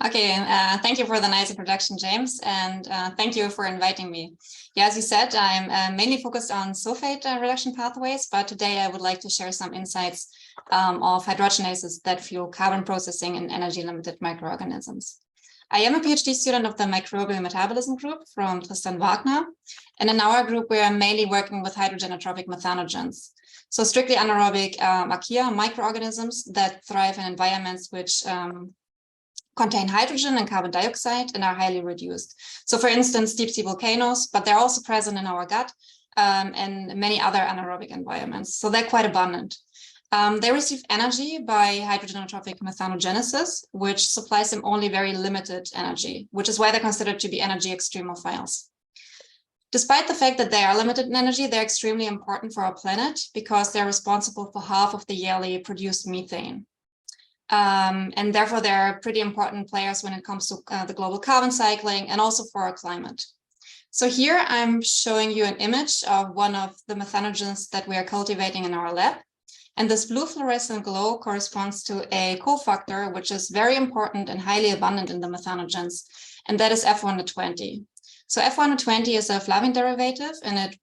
Okay, thank you for the nice introduction, James, and thank you for inviting me. Yeah, as you said, I'm mainly focused on sulfate reduction pathways, but today I would like to share some insights of hydrogenases that fuel carbon processing in energy-limited microorganisms. I am a PhD student of the microbial metabolism group from Tristan Wagner, and in our group we are mainly working with hydrogenotrophic methanogens. So strictly anaerobic archaea microorganisms that thrive in environments which contain hydrogen and carbon dioxide and are highly reduced. So for instance, deep sea volcanoes, but they're also present in our gut and many other anaerobic environments. So they're quite abundant. They receive energy by hydrogenotrophic methanogenesis, which supplies them only very limited energy, which is why they're considered to be energy extremophiles. Despite the fact that they are limited in energy, they're extremely important for our planet because they're responsible for half of the yearly produced methane. And therefore, they're pretty important players when it comes to the global carbon cycling and also for our climate. So here I'm showing you an image of one of the methanogens that we are cultivating in our lab. And this blue fluorescent glow corresponds to a cofactor, which is very important and highly abundant in the methanogens, and that is F120. So F120 is a flavin derivative, and it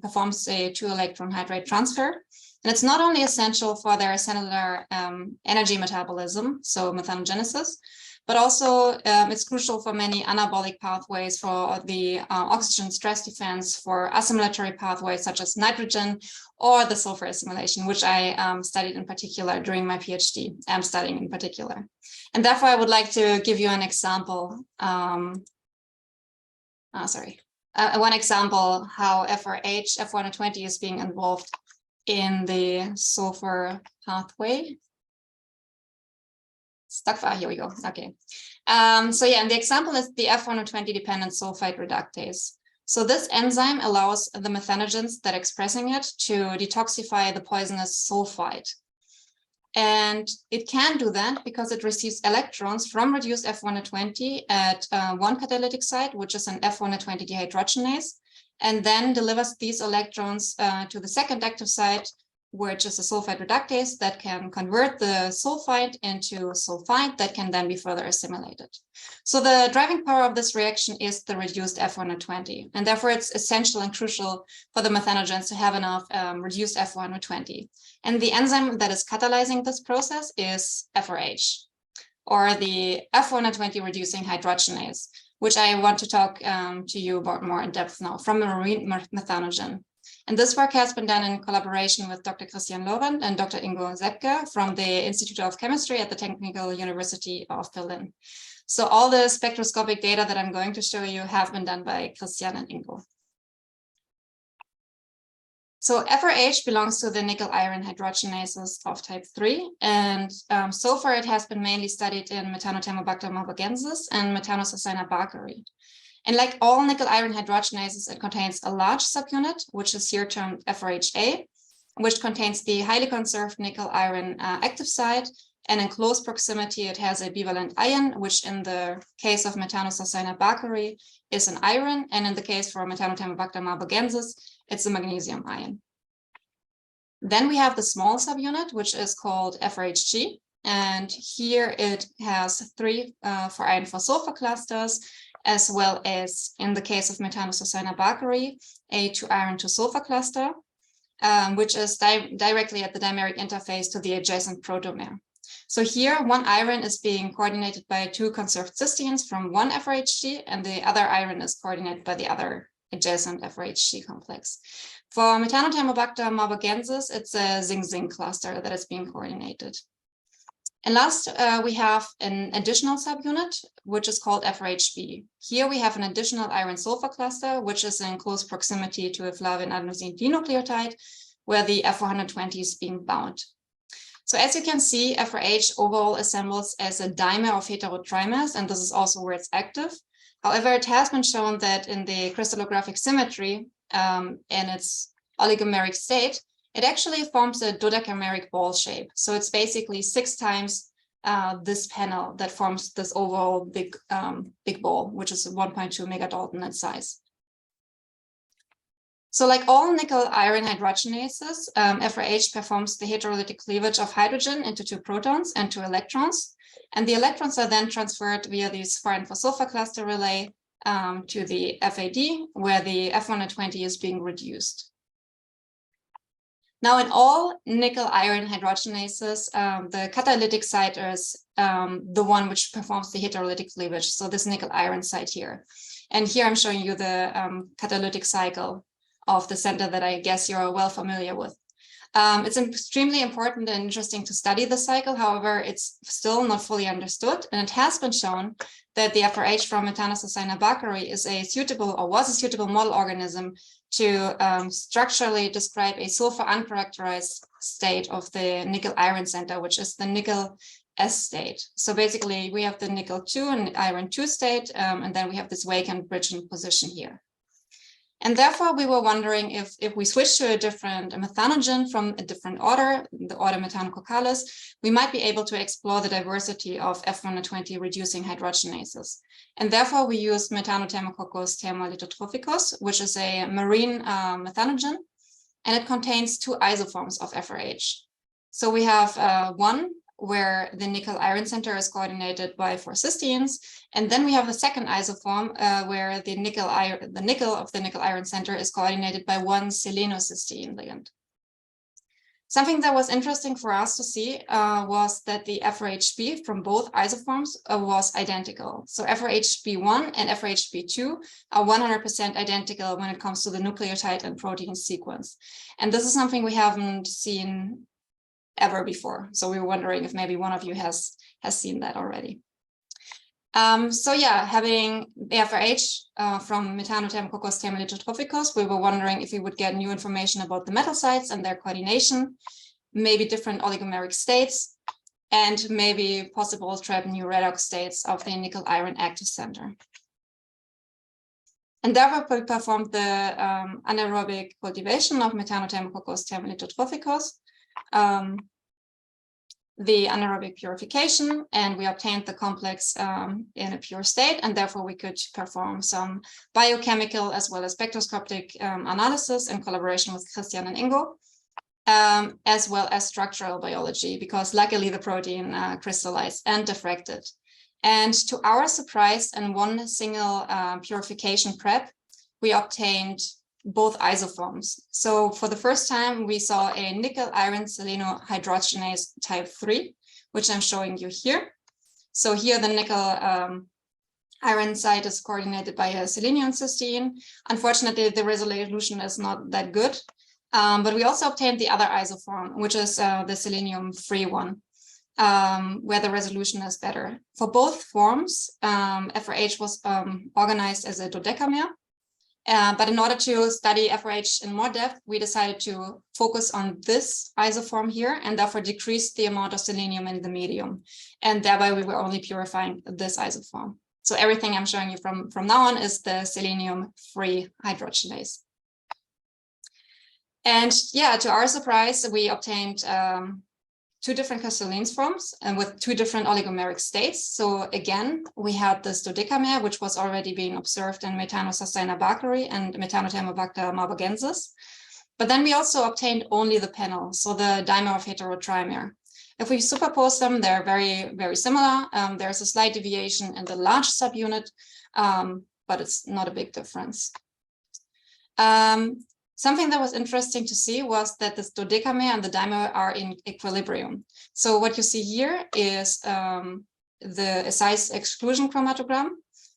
performs a 2-electron hydrate transfer. And it's not only essential for their cellular energy metabolism, so methanogenesis, but also it's crucial for many anabolic pathways, for the oxygen stress defense, for assimilatory pathways such as nitrogen or the sulfur assimilation, which I studied in particular during my PhD. I'm studying in particular. And therefore, I would like to give you an example. One example how FRH, F120 is being involved in the sulfur pathway. Here we go. Okay. So yeah, and the example is the F120 dependent sulfite reductase. So this enzyme allows the methanogens that are expressing it to detoxify the poisonous sulfite. And it can do that because it receives electrons from reduced F120 at one catalytic site, which is an F120 dehydrogenase, and then delivers these electrons to the second active site, which is a sulfite reductase that can convert the sulfite into sulfite that can then be further assimilated. So the driving power of this reaction is the reduced F120, and therefore it's essential and crucial for the methanogens to have enough reduced F120. And the enzyme that is catalyzing this process is FRH, or the F120 reducing hydrogenase, which I want to talk to you about more in depth now, from a marine methanogen. And this work has been done in collaboration with Dr. Christian Lorand and Dr. Ingo Seppke from the Institute of Chemistry at the Technical University of Berlin. So all the spectroscopic data that I'm going to show you have been done by Christian and Ingo. So FRH belongs to the nickel-iron hydrogenases of type 3, and so far it has been mainly studied in Methanothermobacter marburgensis and Methanosacina bakeri. And like all nickel-iron hydrogenases, it contains a large subunit, which is here termed FRHA, which contains the highly conserved nickel-iron active site, and in close proximity it has a bivalent ion, which in the case of Methanosacina bakeri is an iron, and in the case for Methanothermobacter marburgensis, it's a magnesium ion. Then we have the small subunit, which is called FRHG, and here it has 3 for iron for sulfur clusters, as well as in the case of Methanosacina bakeri, a 2 iron to sulfur cluster, which is directly at the dimeric interface to the adjacent protomer. So here, 1 iron is being coordinated by 2 conserved cysteines from 1 FRHG, and the other iron is coordinated by the other adjacent FRHG complex. For Methanothermobacter marburgensis, it's a zinc-zinc cluster that is being coordinated. And last, we have an additional subunit, which is called FRHB. Here we have an additional iron-sulfur cluster, which is in close proximity to a flavin adenosine dinucleotide, where the F120 is being bound. So as you can see, FRH overall assembles as a dimer of heterotrimers, and this is also where it's active. However, it has been shown that in the crystallographic symmetry, in its oligomeric state, it actually forms a dodecameric ball shape. So it's basically 6 times this panel that forms this overall big ball, which is 1.2 megadalton in size. So like all nickel-iron hydrogenases, FRH performs the heterolytic cleavage of hydrogen into 2 protons and 2 electrons. And the electrons are then transferred via these 4n4-sulfur cluster relay to the FAD, where the F120 is being reduced. Now, in all nickel-iron hydrogenases, the catalytic site is the one which performs the heterolytic cleavage, so this nickel-iron site here. And here I'm showing you the catalytic cycle of the center that I guess you're well familiar with. It's extremely important and interesting to study the cycle. However, it's still not fully understood, and it has been shown that the FRH from metanosacinabacari is a suitable, or was a suitable model organism to structurally describe a sulfur uncharacterized state of the nickel iron center, which is the nickel S state. So basically we have the nickel 2 and iron 2 state, and then we have this vacant bridging position here. And therefore we were wondering if we switch to a different methanogen from a different order, the order Methanococcalis, we might be able to explore the diversity of F120 reducing hydrogenases. And therefore we used Methanothermococcus thermolithotrophicus, which is a marine methanogen, and it contains two isoforms of FRH. So we have one where the nickel iron center is coordinated by 4 cysteines, and then we have a second isoform where the nickel of the nickel iron center is coordinated by 1 selenocysteine ligand. Something that was interesting for us to see was that the FRHB from both isoforms was identical. So FRHB1 and FRHB2 are 100% identical when it comes to the nucleotide and protein sequence. And this is something we haven't seen ever before. So we were wondering if maybe one of you has seen that already. So yeah, having the FRH from Methanothermococcus thermolithotrophicus, we were wondering if we would get new information about the metal sites and their coordination, maybe different oligomeric states, and maybe possible trap new redox states of the nickel iron active center. And therefore we performed the anaerobic cultivation of Methanothermococcus thermolithotrophicus, the anaerobic purification, and we obtained the complex in a pure state, and therefore we could perform some biochemical as well as spectroscopic analysis in collaboration with Christian and Ingo, as well as structural biology, because luckily the protein crystallized and diffracted. And to our surprise, in one single purification prep, we obtained both isoforms. So for the first time, we saw a nickel iron selenohydrogenase type 3, which I'm showing you here. So here the nickel iron site is coordinated by a selenium cysteine. Unfortunately, the resolution is not that good, but we also obtained the other isoform, which is the selenium free one, where the resolution is better. For both forms, FRH was organized as a dodecamer. But in order to study FRH in more depth, we decided to focus on this isoform here and therefore decrease the amount of selenium in the medium. And thereby we were only purifying this isoform. So everything I'm showing you from now on is the selenium-free hydrogenase. And yeah, to our surprise, we obtained 2 different crystalline forms and with 2 different oligomeric states. So again, we had this dodecamer, which was already being observed in Metanosacinabacari and Methanothermobacter marburgensis. But then we also obtained only the panel, so the dimer of heterotrimer. If we superpose them, they're very, very similar. There's a slight deviation in the large subunit, but it's not a big difference. Something that was interesting to see was that this dodecamer and the dimer are in equilibrium. So what you see here is the size exclusion chromatogram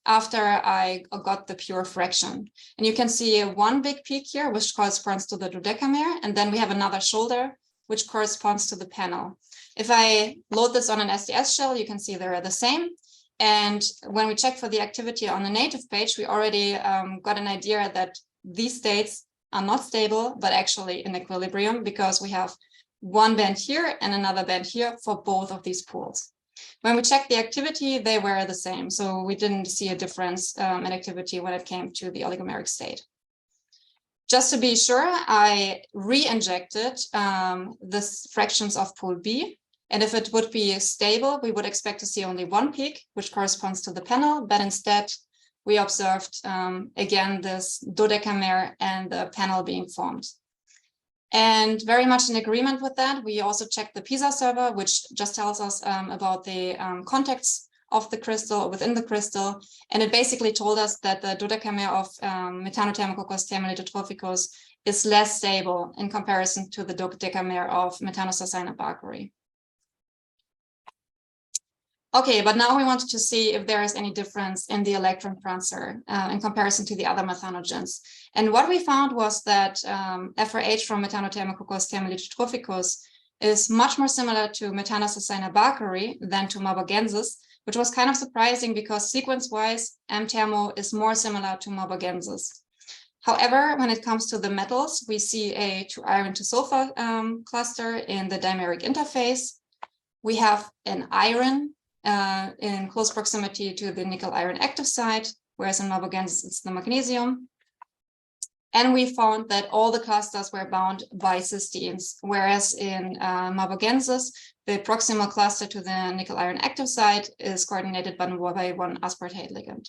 after I got the pure fraction. And you can see one big peak here, which corresponds to the dodecamer, and then we have another shoulder, which corresponds to the panel. If I load this on an SDS shell, you can see they're the same. And when we check for the activity on the native page, we already got an idea that these states are not stable, but actually in equilibrium, because we have one band here and another band here for both of these pools. When we checked the activity, they were the same. So we didn't see a difference in activity when it came to the oligomeric state. Just to be sure, I re-injected the fractions of pool B. And if it would be stable, we would expect to see only one peak, which corresponds to the panel, but instead, we observed, again, this dodecamer and the panel being formed. And very much in agreement with that, we also checked the PISA server, which just tells us about the contacts of the crystal within the crystal. And it basically told us that the dodecamer of Methanothermococcus thermolitotrophicus is less stable in comparison to the dodecamer of Methanosarcina bakeri. Okay, but now we wanted to see if there is any difference in the electron transfer in comparison to the other methanogens. And what we found was that FRH from Methanothermococcus thermolitotrophicus is much more similar to Methanosarcina bakeri than to Mabogensis, which was kind of surprising because sequence-wise, M-thermo is more similar to Mabogensis. However, when it comes to the metals, we see a 2-iron to sulfur cluster in the dimeric interface. We have an iron in close proximity to the nickel-iron active site, whereas in Mabogensis it's the magnesium. And we found that all the clusters were bound by cysteines, whereas in Mabogensis, the proximal cluster to the nickel-iron active site is coordinated by one aspartate ligand.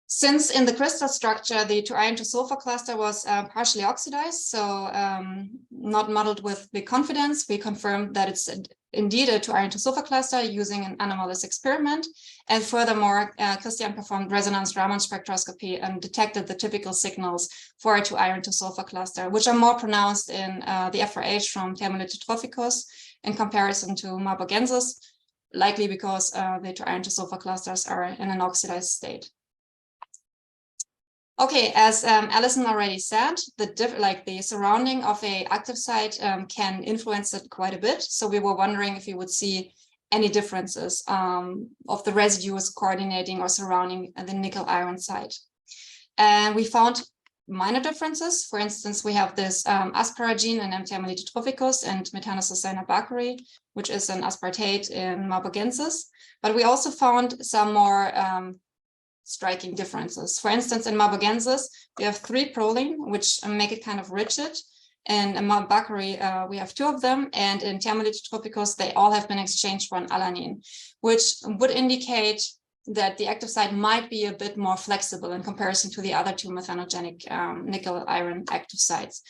Since in the crystal structure, the 2-iron to sulfur cluster was partially oxidized, so not modeled with big confidence, we confirmed that it's indeed a 2-iron to sulfur cluster using an anomalous experiment. And furthermore, Christian performed resonance Raman spectroscopy and detected the typical signals for a 2-iron to sulfur cluster, which are more pronounced in the FRH from Thermolitotrophicus in comparison to Mabogensis, likely because the 2-iron to sulfur clusters are in an oxidized state. Okay, as Alison already said, the surrounding of a active site can influence it quite a bit. So we were wondering if you would see any differences of the residues coordinating or surrounding the nickel-iron site. And we found minor differences. For instance, we have this asparagine in M-thermolitotrophicus and Methanosarcina bakeri, which is an aspartate in Mabogensis. But we also found some more striking differences. For instance, in Mabogensis, we have 3 proline, which make it kind of rigid. And in bakeri, we have 2 of them. And in Thermolitotrophicus, they all have been exchanged for an alanine, which would indicate that the active site might be a bit more flexible in comparison to the other 2 methanogenic nickel-iron active sites.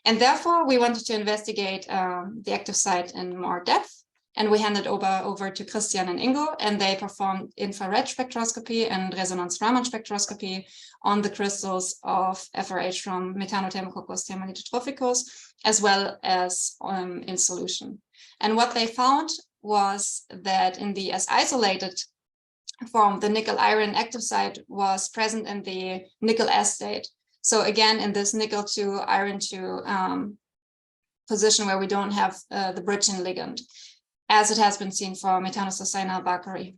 And therefore, we wanted to investigate the active site in more depth. And we handed over to Christian and Ingo, and they performed infrared spectroscopy and resonance Raman spectroscopy on the crystals of FRH from Methanothermococcus thermolitotrophicus, as well as in solution. And what they found was that in the as isolated form, the nickel-iron active site was present in the nickel S state. So again, in this nickel to iron to position where we don't have the bridging ligand, as it has been seen for Methanosarcina bakeri.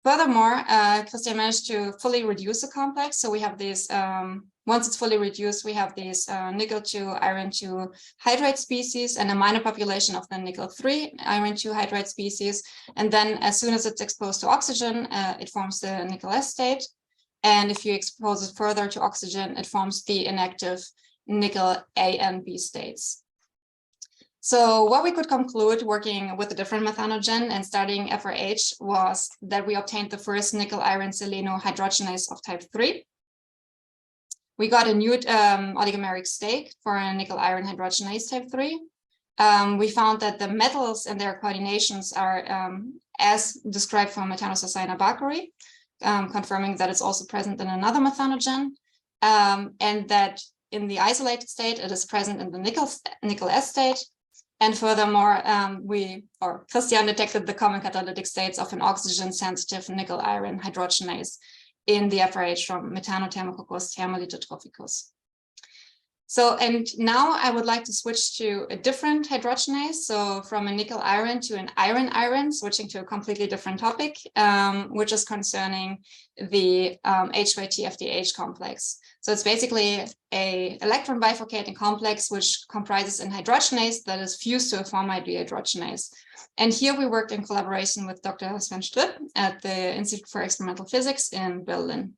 Furthermore, Christian managed to fully reduce the complex. So we have these, once it's fully reduced, we have these nickel to iron 2 hydride species and a minor population of the nickel 3 iron 2 hydride species. And then as soon as it's exposed to oxygen, it forms the nickel S state. And if you expose it further to oxygen, it forms the inactive nickel A and B states. So what we could conclude working with a different methanogen and studying FRH was that we obtained the first nickel-iron seleno hydrogenase of type 3. We got a new oligomeric state for a nickel-iron hydrogenase type 3. We found that the metals and their coordinations are as described for Methanosarcina bakeri, confirming that it's also present in another methanogen, and that in the isolated state, it is present in the nickel S state. And furthermore, Christian detected the common catalytic states of an oxygen-sensitive nickel-iron hydrogenase in the FRH from Methanothermococcus thermolitotrophicus. So, and now I would like to switch to a different hydrogenase. So from a nickel iron to an iron-iron, switching to a completely different topic, which is concerning the HYT-FDH complex. So it's basically a electron bifurcating complex, which comprises an hydrogenase that is fused to a formyl dehydrogenase. And here we worked in collaboration with Dr. Sven Stripp at the Institute for Experimental Physics in Berlin.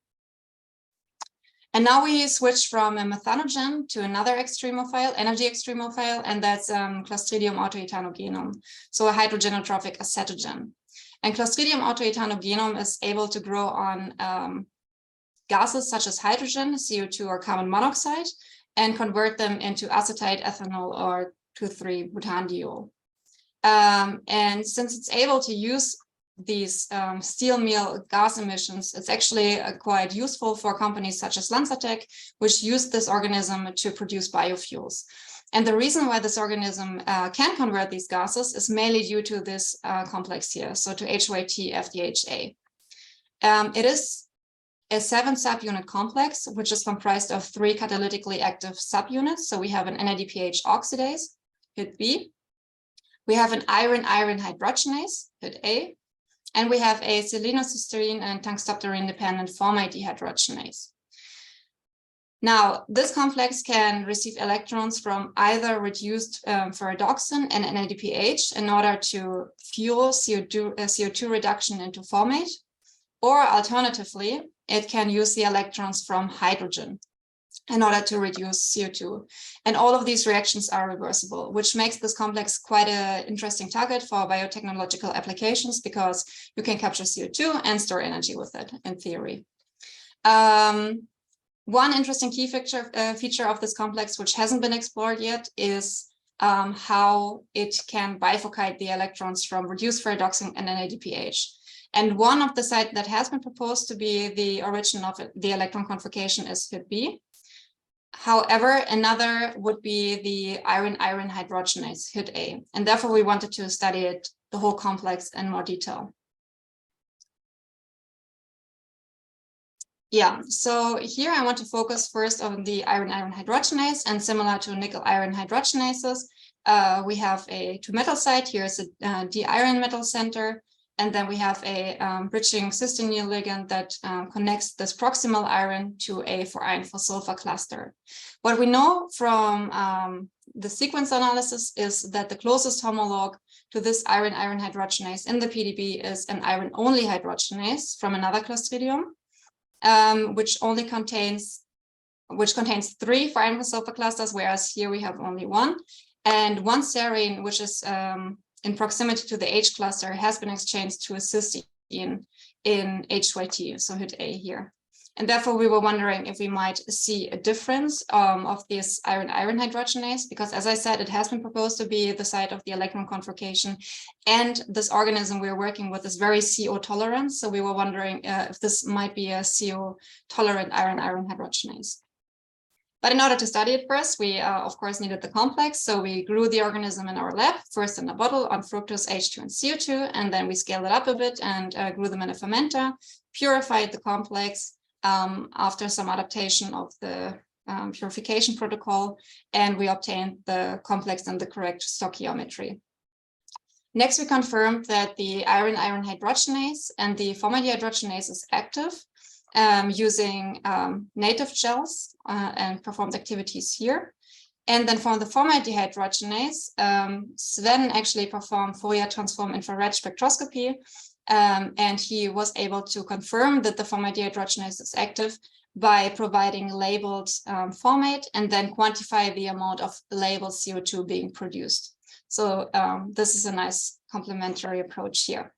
And now we switch from a methanogen to another extremophile, energy extremophile, and that's Clostridium autoethanogenum, so a hydrogenotrophic acetogen. And Clostridium autoethanogenum is able to grow on gases such as hydrogen, CO2, or carbon monoxide, and convert them into acetate, ethanol, or 2,3-butanediol. And since it's able to use these steel mill gas emissions, it's actually quite useful for companies such as LanzaTech, which use this organism to produce biofuels. And the reason why this organism can convert these gases is mainly due to this complex here, so to HYT-FDHA. It is a 7-subunit complex, which is comprised of 3 catalytically active subunits. So we have an NADPH oxidase, hit B. We have an iron-iron hydrogenase, hit A. And we have a selenocysteine and tungstopterine-dependent formate dehydrogenase. Now, this complex can receive electrons from either reduced ferredoxin and NADPH in order to fuel CO2 reduction into formate, or alternatively, it can use the electrons from hydrogen in order to reduce CO2. And all of these reactions are reversible, which makes this complex quite an interesting target for biotechnological applications because you can capture CO2 and store energy with it in theory. One interesting key feature of this complex, which hasn't been explored yet, is how it can bifurcate the electrons from reduced ferredoxin and NADPH. And one of the sites that has been proposed to be the origin of the electron convocation is hit B. However, another would be the iron-iron hydrogenase, hit A. And therefore, we wanted to study it, the whole complex, in more detail. Yeah, so here I want to focus first on the iron-iron hydrogenase, and similar to nickel-iron hydrogenases, we have a 2-metal site. Here's a d-iron metal center. And then we have a bridging cysteine ligand that connects this proximal iron to a 4-iron-4-sulfur cluster. What we know from the sequence analysis is that the closest homologue to this iron-iron hydrogenase in the PDB is an iron-only hydrogenase from another Clostridium, which contains 3 4-iron-4-sulfur clusters, whereas here we have only 1. And one serine, which is in proximity to the H cluster, has been exchanged to a cysteine in HYT, so hit A here. And therefore, we were wondering if we might see a difference of this iron-iron hydrogenase, because as I said, it has been proposed to be the site of the electron convocation. And this organism we're working with is very CO tolerant. So we were wondering if this might be a CO tolerant iron-iron hydrogenase. But in order to study it first, we, of course, needed the complex. So we grew the organism in our lab, first in a bottle on fructose, H2, and CO2. And then we scaled it up a bit and grew them in a fermenter, purified the complex after some adaptation of the purification protocol. And we obtained the complex in the correct stoichiometry. Next, we confirmed that the iron-iron hydrogenase and the formate dehydrogenase is active, using native gels and performed activities here. And then for the formate dehydrogenase, Sven actually performed Fourier transform infrared spectroscopy, and he was able to confirm that the formate dehydrogenase is active by providing labeled formate and then quantify the amount of labeled CO2 being produced. So this is a nice complementary approach here.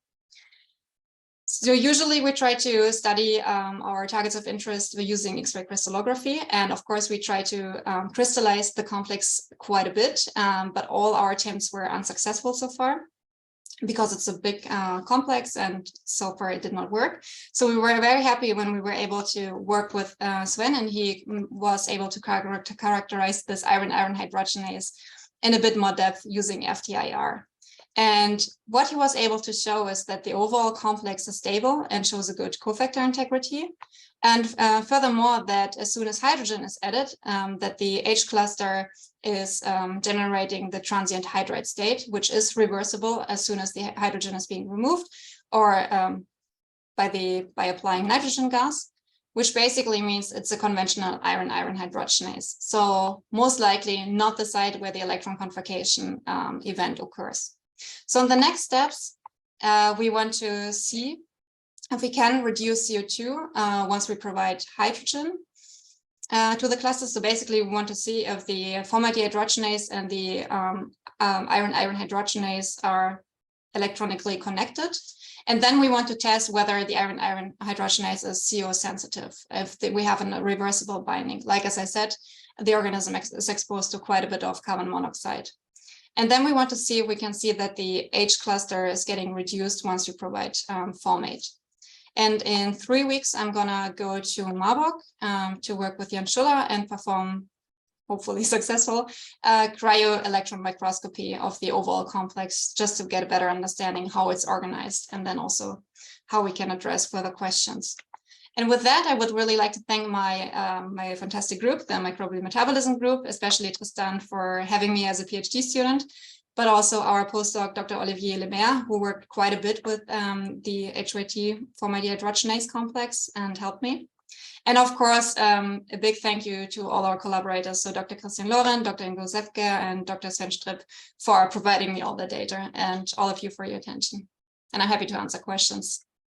So usually we try to study our targets of interest using X-ray crystallography. And of course, we try to crystallize the complex quite a bit, but all our attempts were unsuccessful so far because it's a big complex and so far it did not work. So we were very happy when we were able to work with Sven, and he was able to characterize this iron-iron hydrogenase in a bit more depth using FTIR. And what he was able to show is that the overall complex is stable and shows a good cofactor integrity. And furthermore, that as soon as hydrogen is added, that the H cluster is generating the transient hydride state, which is reversible as soon as the hydrogen is being removed, or by applying nitrogen gas, which basically means it's a conventional iron-iron hydrogenase. So most likely not the site where the electron convocation event occurs. So in the next steps, we want to see if we can reduce CO2 once we provide hydrogen to the cluster. So basically, we want to see if the formate dehydrogenase and the iron-iron hydrogenase are electronically connected. And then we want to test whether the iron-iron hydrogenase is CO sensitive, if we have a reversible binding. Like, as I said, the organism is exposed to quite a bit of carbon monoxide. And then we want to see if we can see that the H cluster is getting reduced once we provide formate. And in 3 weeks, I'm gonna go to Marburg to work with Jan Schuller and perform, hopefully successful, cryo-electron microscopy of the overall complex, just to get a better understanding how it's organized, and then also how we can address further questions. And with that, I would really like to thank my fantastic group, the Microbial Metabolism group, especially Tristan for having me as a PhD student, but also our postdoc, Dr. Olivier Lemaire, who worked quite a bit with the HYT formate dehydrogenase complex and helped me. And of course, a big thank you to all our collaborators, so Dr. Christian Loren, Dr. Ingo Zepke, and Dr. Sven Stripp for providing me all the data, and all of you for your attention. And I'm happy to answer questions.